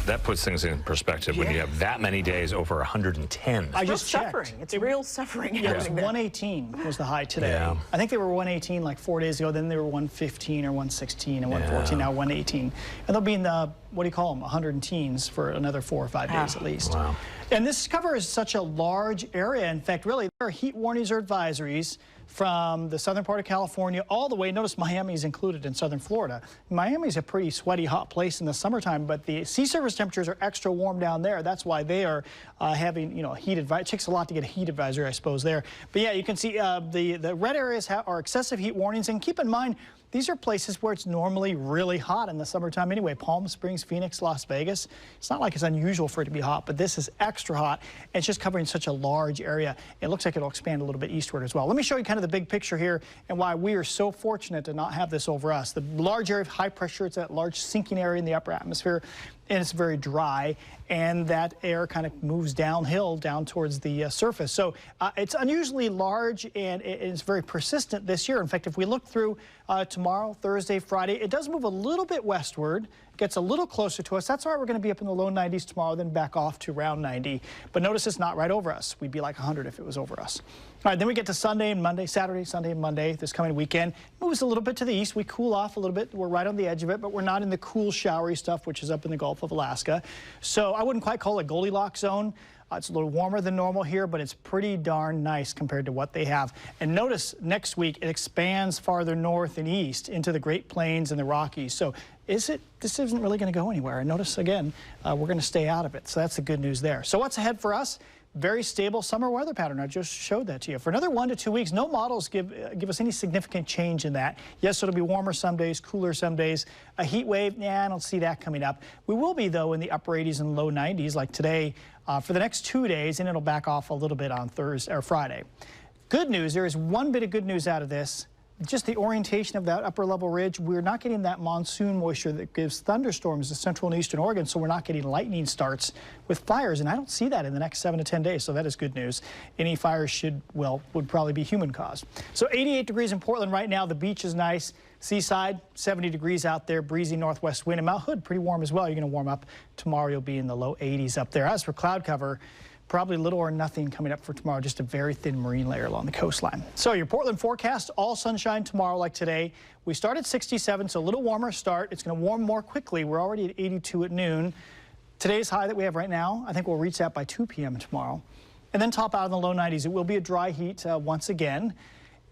That puts things in perspective when you have that many days over 110. I just checked. Suffering. It's real suffering. Yeah, it was 118 was the high today. Yeah. I think they were 118 like 4 days ago. Then they were 115 or 116 and 114. Now 118, and they'll be in the what do you call them 110s for another 4 or 5 days at least. Wow. And this covers such a large area. In fact, really, there are heat warnings or advisories from the southern part of California all the way. Notice Miami is included in southern Florida. Miami's a pretty sweaty, hot place in the summertime, but the sea surface temperatures are extra warm down there. That's why they are having, a heat advisory. It takes a lot to get a heat advisory, I suppose, there. But yeah, you can see the red areas are excessive heat warnings. And keep in mind, these are places where it's normally really hot in the summertime anyway. Palm Springs, Phoenix, Las Vegas. It's not like it's unusual for it to be hot, but this is extra hot. And it's just covering such a large area. It looks like it'll expand a little bit eastward as well. Let me show you kind of the big picture here and why we are so fortunate to not have this over us. The large area of high pressure, it's that large sinking area in the upper atmosphere, and it's very dry, and that air kind of moves downhill down towards the surface. So it's unusually large, and it's very persistent this year. In fact, if we look through tomorrow, Thursday, Friday, it does move a little bit westward, gets a little closer to us. That's why we're going to be up in the low 90s tomorrow, then back off to around 90. But notice it's not right over us. We'd be like 100 if it was over us. All right, then we get to Sunday and Monday, Saturday, Sunday and Monday, this coming weekend. Moves a little bit to the east. We cool off a little bit. We're right on the edge of it, but we're not in the cool, showery stuff, which is up in the Gulf of Alaska. So I wouldn't quite call it Goldilocks zone. It's a little warmer than normal here, but it's pretty darn nice compared to what they have. And notice next week it expands farther north and east into the Great Plains and the Rockies. So this isn't really going to go anywhere. And notice again, we're going to stay out of it. So that's the good news there. So what's ahead for us? Very stable summer weather pattern. I just showed that to you. For another 1 to 2 weeks, no models give us any significant change in that. Yes, it'll be warmer some days, cooler some days. A heat wave, I don't see that coming up. We will be, though, in the upper 80s and low 90s like today for the next 2 days, and it'll back off a little bit on Thursday or Friday. Good news, there is one bit of good news out of this. Just the orientation of that upper level ridge, we're not getting that monsoon moisture that gives thunderstorms to central and eastern Oregon, so we're not getting lightning starts with fires, and I don't see that in the next 7 to 10 days, so that is good news. Any fires would probably be human caused. So 88 degrees in Portland right now. The beach is nice. Seaside, 70 degrees out there, breezy northwest wind. And Mount Hood, pretty warm as well. You're going to warm up. Tomorrow you'll be in the low 80s up there. As for cloud cover, probably little or nothing coming up for tomorrow, just a very thin marine layer along the coastline. So your Portland forecast, all sunshine tomorrow like today. We start at 67, so a little warmer start. It's going to warm more quickly. We're already at 82 at noon. Today's high that we have right now, I think we'll reach that by 2 p.m. tomorrow. And then top out in the low 90s. It will be a dry heat once again.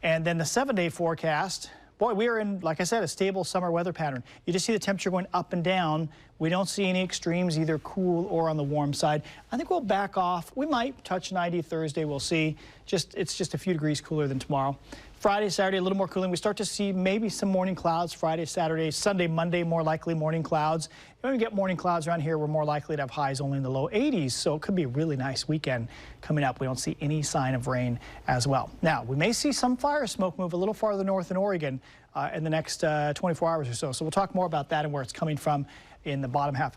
And then the 7-day forecast, boy, we are in, like I said, a stable summer weather pattern. You just see the temperature going up and down. We don't see any extremes, either cool or on the warm side. I think we'll back off. We might touch 90 Thursday. We'll see. It's just a few degrees cooler than tomorrow. Friday, Saturday, a little more cooling. We start to see maybe some morning clouds. Friday, Saturday, Sunday, Monday, more likely morning clouds. When we get morning clouds around here, we're more likely to have highs only in the low 80s. So it could be a really nice weekend coming up. We don't see any sign of rain as well. Now, we may see some fire smoke move a little farther north in Oregon in the next 24 hours or so. So we'll talk more about that and where it's coming from in the bottom half of